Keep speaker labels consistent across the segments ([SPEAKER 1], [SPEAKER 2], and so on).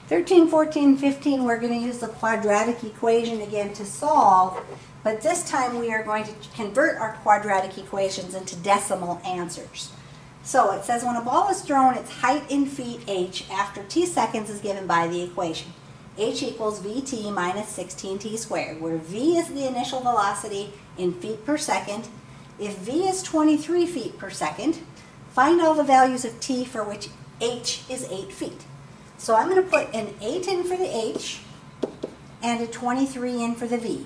[SPEAKER 1] 13, 14, 15, we're going to use the quadratic equation again to solve, but this time we are going to convert our quadratic equations into decimal answers. So it says when a ball is thrown, its height in feet h after t seconds is given by the equation. H equals vt minus 16t squared, where v is the initial velocity in feet per second. If v is 23 feet per second, find all the values of t for which h is 8 feet. So I'm going to put an 8 in for the h and a 23 in for the v.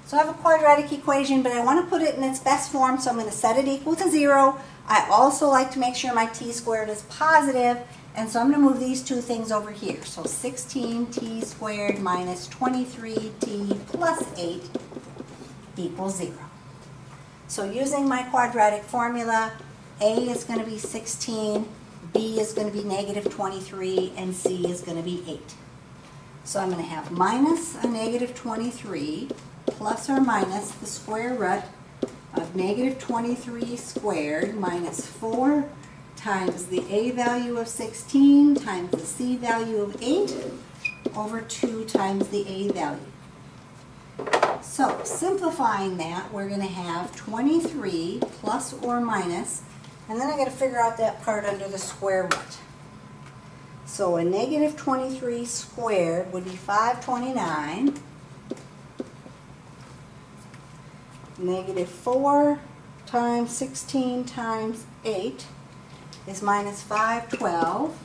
[SPEAKER 1] So I have a quadratic equation, but I want to put it in its best form, so I'm going to set it equal to 0. I also like to make sure my t squared is positive, and so I'm going to move these two things over here. So 16t squared minus 23t plus 8 equals 0. So using my quadratic formula, a is going to be 16, b is going to be negative 23, and c is going to be 8. So I'm going to have minus a negative 23 plus or minus the square root of negative 23 squared minus 4 times the a value of 16 times the c value of 8 over 2 times the a value. So simplifying that, we're going to have 23 plus or minus, and then I got to figure out that part under the square root. So a negative 23 squared would be 529. Negative 4 times 16 times 8 is minus 512.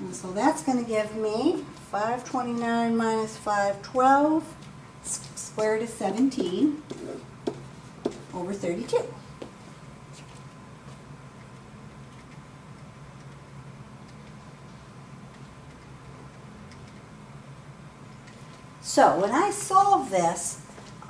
[SPEAKER 1] And so that's going to give me 529 minus 512, square root is 17, over 32. So when I solve this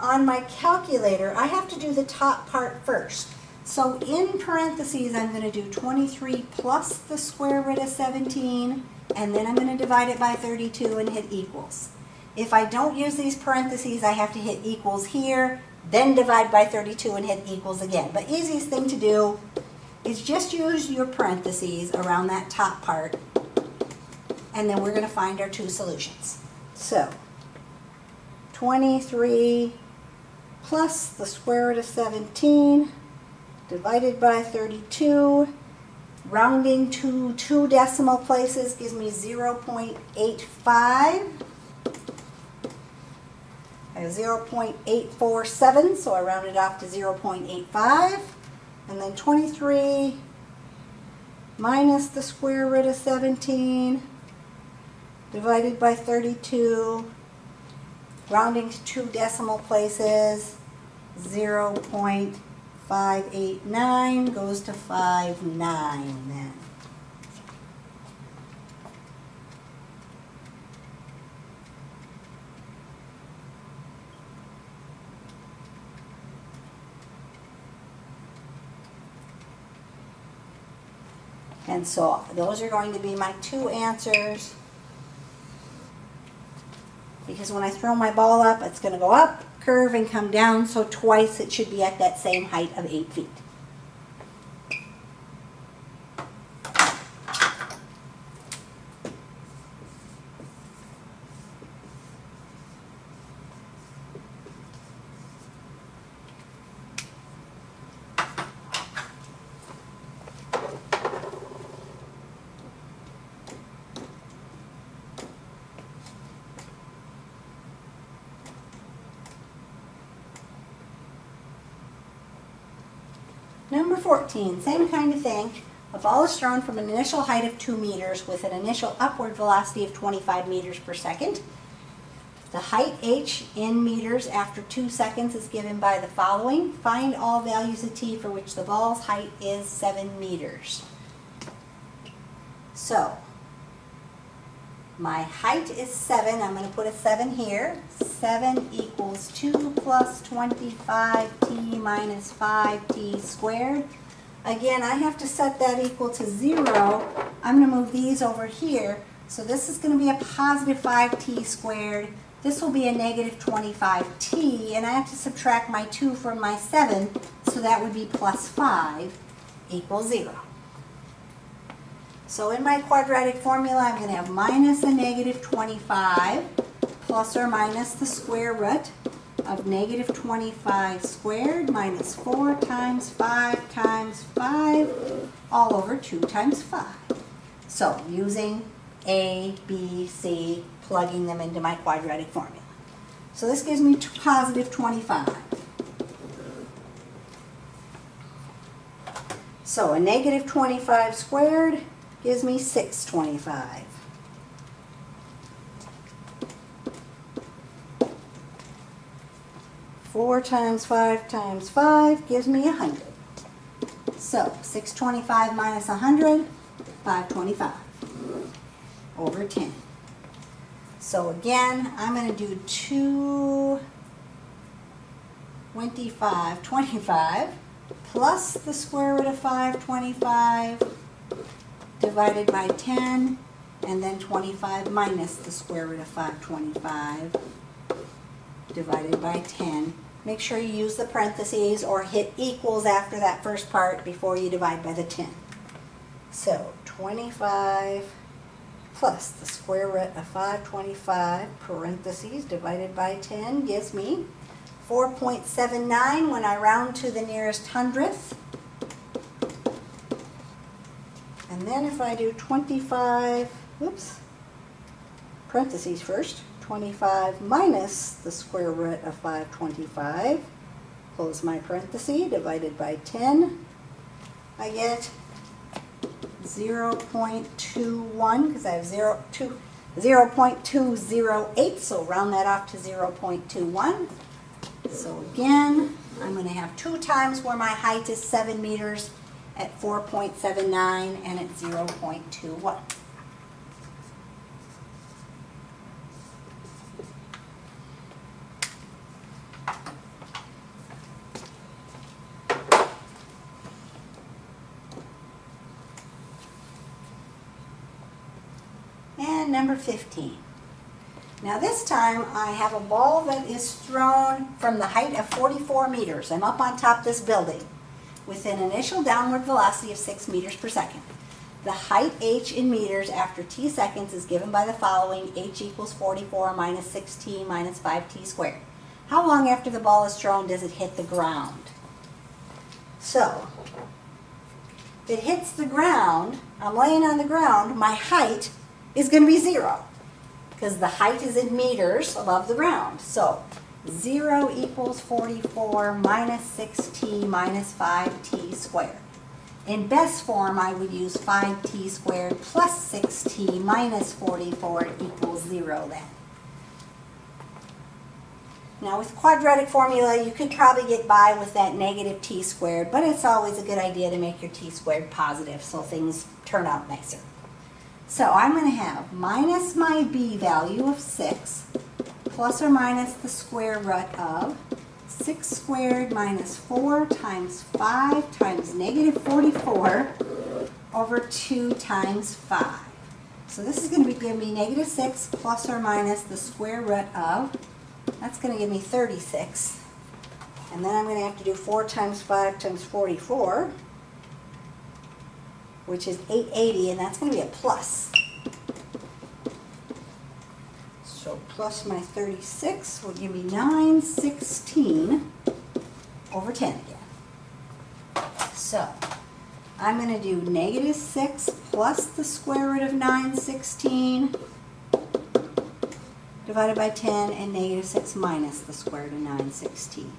[SPEAKER 1] on my calculator, I have to do the top part first. So in parentheses, I'm going to do 23 plus the square root of 17, and then I'm going to divide it by 32 and hit equals. If I don't use these parentheses, I have to hit equals here, then divide by 32 and hit equals again. But easiest thing to do is just use your parentheses around that top part, and then we're going to find our two solutions. So 23 plus the square root of 17 divided by 32, rounding to 2 decimal places gives me 0.85. I have 0.847, so I rounded off to 0.85. And then 23 minus the square root of 17 divided by 32, rounding to 2 decimal places, 0.589 goes to 59 then. And so those are going to be my two answers. Because when I throw my ball up, it's going to go up, curve, and come down, so twice it should be at that same height of 8 feet. Number 14, same kind of thing. A ball is thrown from an initial height of 2 meters with an initial upward velocity of 25 meters per second. The height h in meters after 2 seconds is given by the following. Find all values of t for which the ball's height is 7 meters. So, my height is 7. I'm going to put a 7 here. 7 equals 2 plus 25t minus 5t squared. Again, I have to set that equal to 0. I'm going to move these over here. So this is going to be a positive 5t squared. This will be a negative 25t, and I have to subtract my 2 from my 7, so that would be plus 5 equals 0. So in my quadratic formula, I'm going to have minus a negative 25 plus or minus the square root of negative 25 squared minus 4 times 5 all over 2 times 5. So using A, B, C, plugging them into my quadratic formula. So this gives me positive 25. So a negative 25 squared gives me 625. Four times 5 gives me 100. So 625 minus 100, 525 over 10. So again, I'm going to do 25 plus the square root of 525 divided by 10, and then 25 minus the square root of 525 divided by 10. Make sure you use the parentheses or hit equals after that first part before you divide by the 10. So 25 plus the square root of 525 parentheses divided by 10 gives me 4.79 when I round to the nearest hundredth. And then if I do 25, parentheses first, 25 minus the square root of 525, close my parenthesis, divided by 10, I get 0.21, because I have 0.208, so round that off to 0.21. So again, I'm going to have 2 times where my height is 7 meters at 4.79 and at 0.21. And number 15. Now this time I have a ball that is thrown from the height of 44 meters. I'm up on top of this building with an initial downward velocity of 6 meters per second. The height h in meters after t seconds is given by the following: h equals 44 minus 6t minus 5t squared. How long after the ball is thrown does it hit the ground? So, if it hits the ground, I'm laying on the ground, my height is going to be 0, because the height is in meters above the ground. So 0 equals 44 minus 6t minus 5t squared. In best form, I would use 5t squared plus 6t minus 44 equals 0 then. Now with quadratic formula, you could probably get by with that negative t squared, but it's always a good idea to make your t squared positive so things turn out nicer. So I'm going to have minus my b value of 6 plus or minus the square root of 6 squared minus 4 times 5 times negative 44 over 2 times 5. So this is going to give me negative 6 plus or minus the square root of, that's going to give me 36. And then I'm going to have to do 4 times 5 times 44, which is 880, and that's going to be a plus. So plus my 36 will give me 916 over 10 again. So I'm going to do negative 6 plus the square root of 916 divided by 10, and negative 6 minus the square root of 916.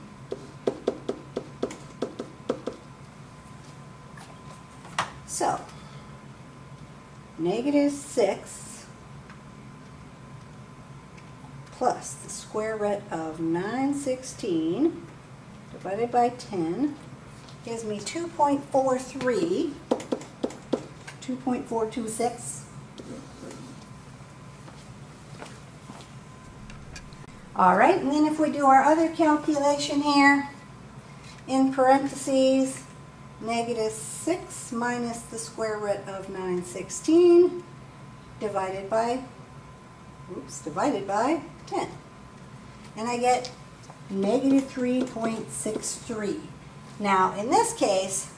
[SPEAKER 1] So negative 6 plus the square root of 916 divided by 10 gives me 2.426. All right, and then if we do our other calculation here, in parentheses, negative 6 minus the square root of 916 divided by 10. And I get negative 3.63. Now, in this case,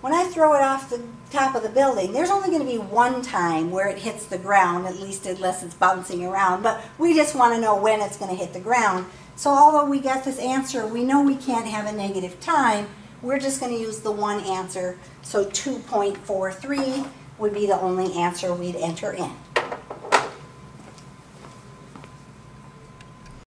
[SPEAKER 1] when I throw it off the top of the building, there's only going to be one time where it hits the ground, at least unless it's bouncing around. But we just want to know when it's going to hit the ground. So although we got this answer, we know we can't have a negative time. We're just going to use the one answer. So 2.43 would be the only answer we'd enter in.